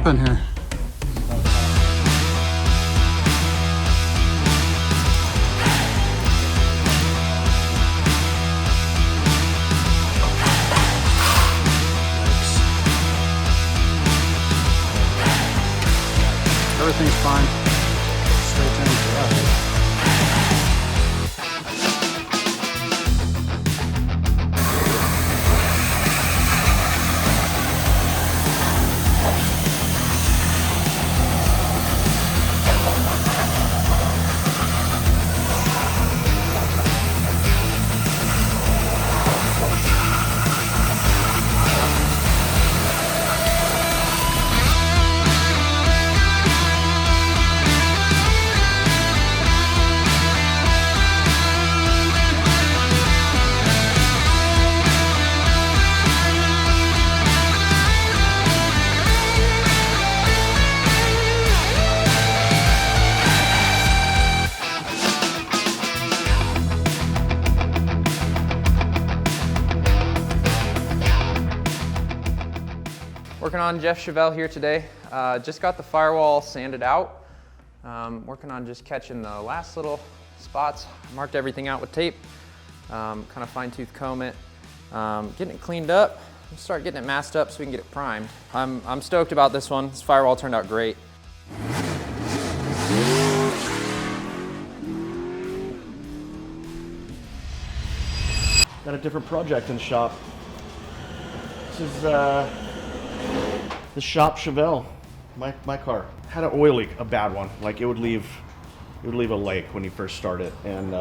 up in here? Everything's fine. Straight turn for us. Working on Jeff Chevelle here today. Just got the firewall sanded out. Working on just catching the last little spots. Marked everything out with tape. Kind of fine-tooth comb it. Getting it cleaned up. Start getting it masked up so we can get it primed. I'm stoked about this one. This firewall turned out great. Got a different project in the shop. This is the shop Chevelle, my car. Had an oil leak, a bad one. Like it would leave a lake when you first started, and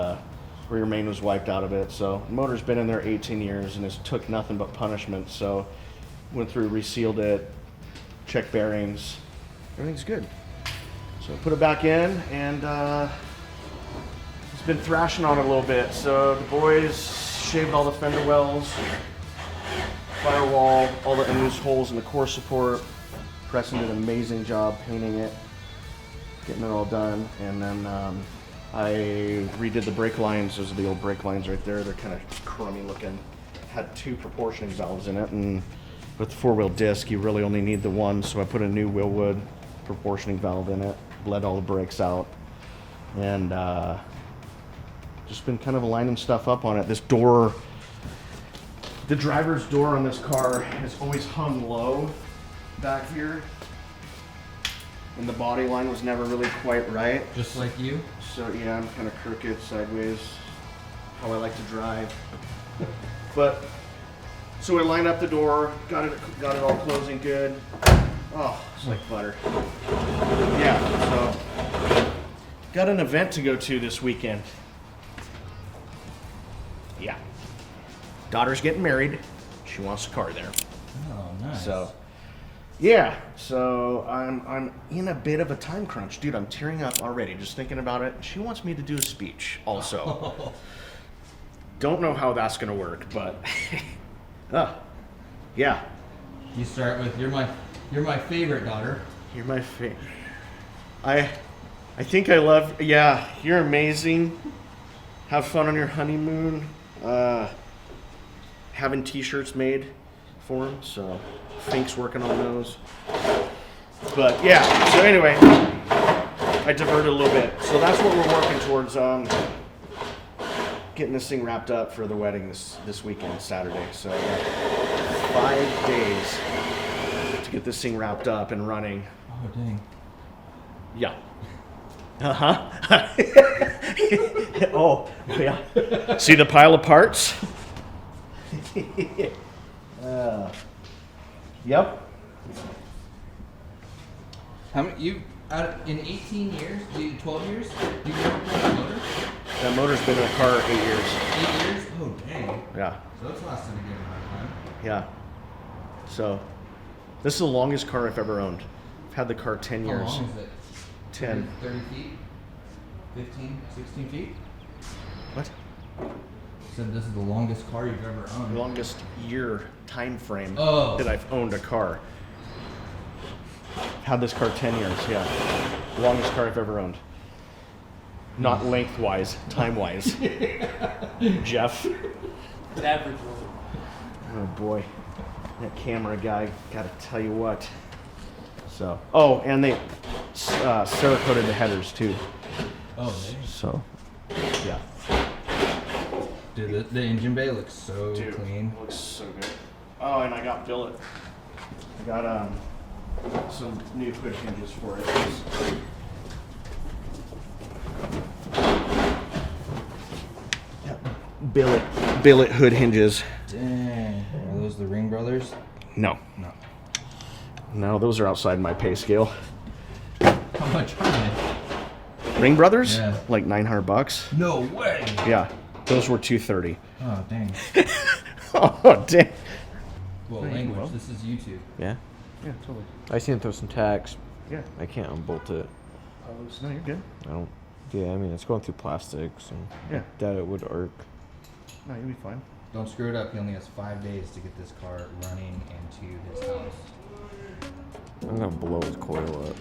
rear main was wiped out of it. So the motor's been in there 18 years and it's took nothing but punishment. So went through, resealed it, checked bearings, everything's good. So I put it back in, and it's been thrashing on it a little bit. So the boys shaved all the fender wells, firewall, all the unused holes in the core support. Preston did an amazing job painting it, getting it all done. And then I redid the brake lines. Those are the old brake lines right there. They're kind of crummy looking. Had 2 proportioning valves in it, and with the 4-wheel disc, you really only need the one. So I put a new Willwood proportioning valve in it, bled all the brakes out, and just been kind of lining stuff up on it. This door, the driver's door on this car has always hung low back here, and the body line was never really quite right. Just like you? So yeah, I'm kind of crooked sideways, how I like to drive. But so we lined up the door, got it all closing good. Oh, it's like butter. Yeah, so got an event to go to this weekend. Yeah. Daughter's getting married. She wants a car there. Oh, nice. So, yeah. So I'm in a bit of a time crunch, dude. I'm tearing up already just thinking about it. She wants me to do a speech, also. Don't know how that's gonna work, but yeah. You start with you're my favorite daughter. You're my favorite. I think I love. Yeah, you're amazing. Have fun on your honeymoon. Having t-shirts made for him, so Fink's working on those. But yeah, so anyway, I diverted a little bit. So that's what we're working towards, getting this thing wrapped up for the wedding this weekend, Saturday. So yeah, 5 days to get this thing wrapped up and running. Oh, dang. Yeah. Uh-huh. Oh, yeah. See the pile of parts? Yep. How many in 18 years? 12 years? You never played a motor? That motor's been in a car 8 years. 8 years? Oh, dang. Yeah. So that's lasted a good amount of time. Yeah. So, this is the longest car I've ever owned. I've had the car 10 years. How long is it? 10. 30 feet? 15, 16 feet? What? You said this is the longest car you've ever owned. Longest year time frame Oh. that I've owned a car. Had this car 10 years, yeah. Longest car I've ever owned. Not lengthwise, time-wise. Jeff. Average one. Oh boy, that camera guy, gotta tell you what. So, oh, and they Cerakoted the headers too. Oh, nice. So, yeah. Dude, the engine bay looks so Dude, clean. looks so good. Oh, and I got billet. I got some new hood hinges for it. Billet hood hinges. Dang. Are those the Ring Brothers? No. No. No, those are outside my pay scale. How much are they? Ring Brothers? Yeah. Like $900. No way. Yeah. Those were $230. Oh, dang. Oh, dang. Well, language. This is YouTube. Yeah. Yeah, totally. I seen it throw some tacks. Yeah. I can't unbolt it. No, you're good. I don't. Yeah, I mean it's going through plastics and Yeah. that it would arc. No, you'll be fine. Don't screw it up. He only has 5 days to get this car running into his house. I'm gonna blow his coil up.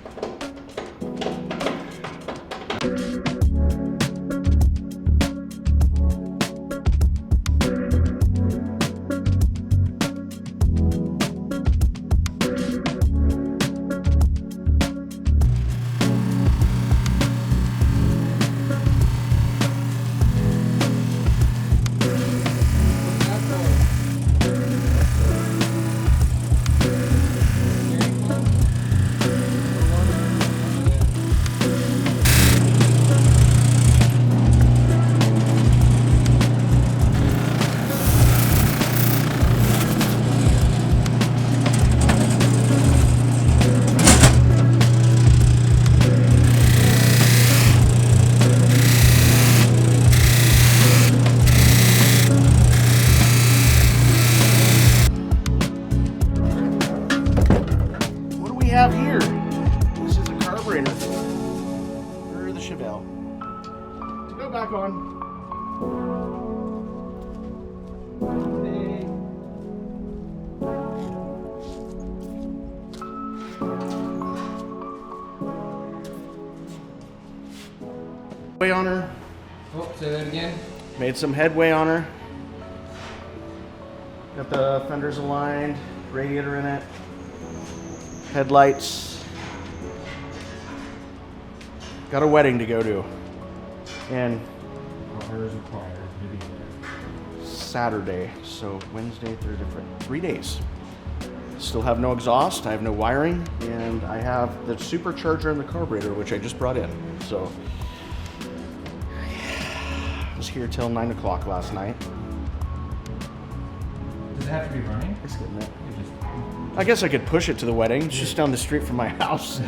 What do we have here? This is a carburetor for the Chevelle. To go back on. Way on her. Oh, say that again. Made some headway on her. Got the fenders aligned, radiator in it, headlights. Got a wedding to go to. And Car is required to be there. Saturday, so Wednesday, Thursday, Friday, 3 days. Still have no exhaust, I have no wiring, and I have the supercharger and the carburetor, which I just brought in. So, I was here till 9 o'clock last night. Does it have to be running? It's getting it. You just I guess I could push it to the wedding. It's just down the street from my house.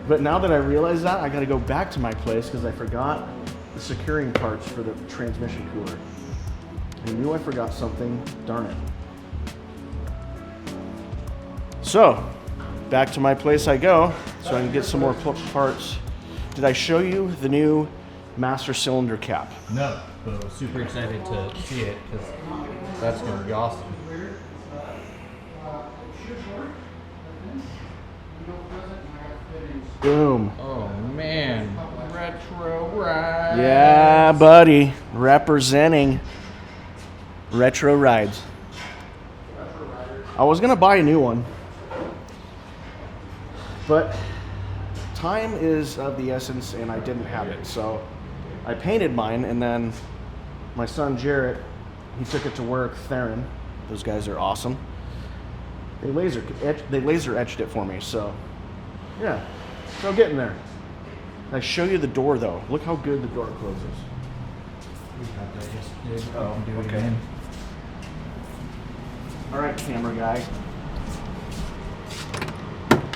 But now that I realize that, I gotta go back to my place because I forgot the securing parts for the transmission cooler. I knew I forgot something, darn it. So, back to my place I go, so I can get some more parts. Did I show you the new master cylinder cap? No, but I was super excited to see it because that's going to be awesome. Boom. Oh man, retro ride. Yeah, buddy. Representing retro rides. I was gonna buy a new one, but time is of the essence and I didn't have it. So I painted mine, and then my son Jarrett, he took it to work, Theron. Those guys are awesome. They laser etched it for me, so yeah. So getting there. I show you the door though. Look how good the door closes. Oh, Do it okay. again. All right, camera guy.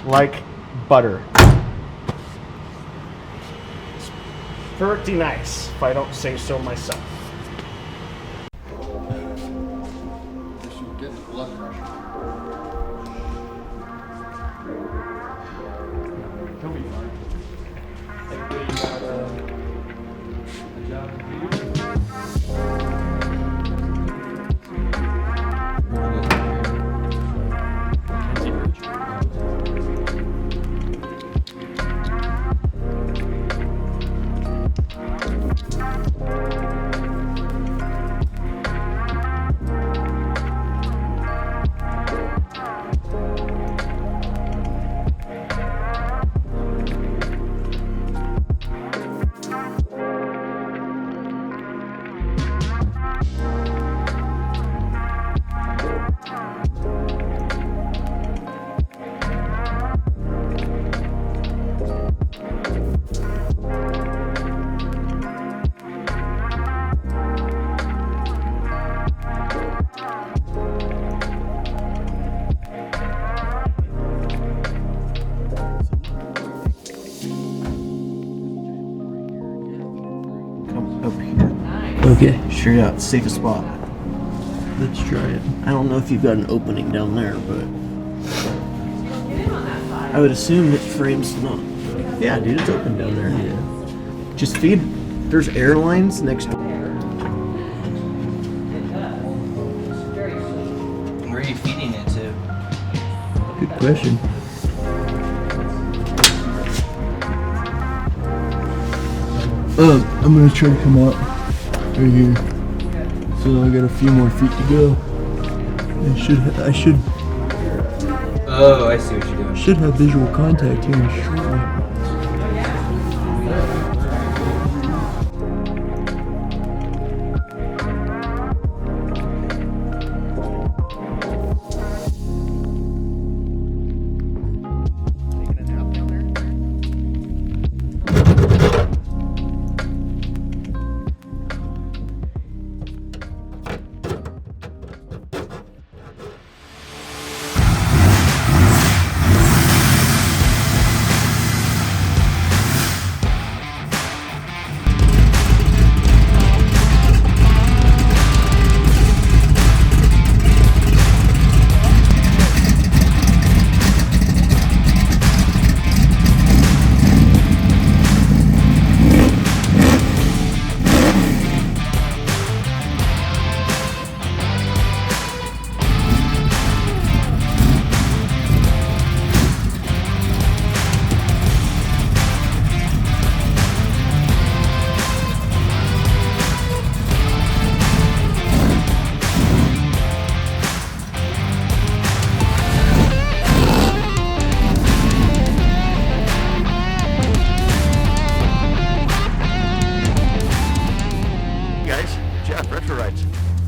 Like butter. It's pretty nice, if I don't say so myself. Guess you get the blood pressure. He'll be fine. Okay, straight out, safest spot. Let's try it. I don't know if you've got an opening down there, but I would assume it frames not. Yeah, dude, it's open down there. Yeah. Just feed. There's airlines next door. Where are you feeding it to? Good question. I'm gonna try to come up right here. So I got a few more feet to go. I should Oh, I see what you're doing. should have visual contact here shortly.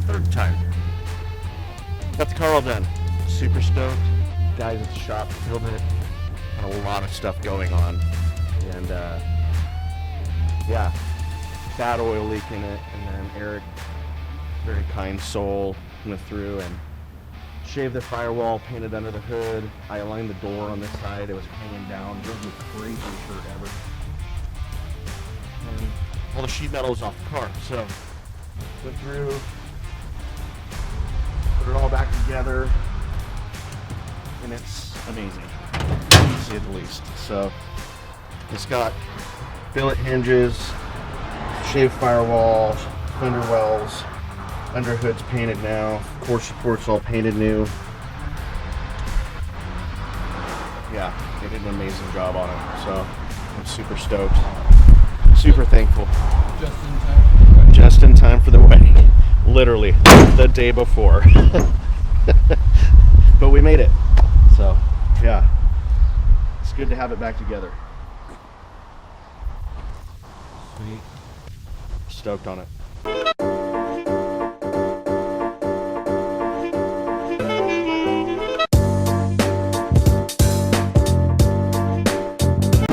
Third time. Got the car all done. Super stoked. Guys at the shop filled it. Had a lot of stuff going on. And yeah, bad oil leak in it. And then Eric, very kind soul, went through and shaved the firewall, painted under the hood. I aligned the door on this side. It was hanging down. It was the craziest shirt ever. And all the sheet metal was off the car. So went through, put it all back together, and it's amazing, to say the least. So it's got billet hinges, shaved firewalls, fender wells, under hood's painted now, core support's all painted new. Yeah, they did an amazing job on it, so I'm super stoked, super thankful. Just in time for the wedding, literally the day before. But we made it, so yeah, it's good to have it back together. Sweet. Stoked on it.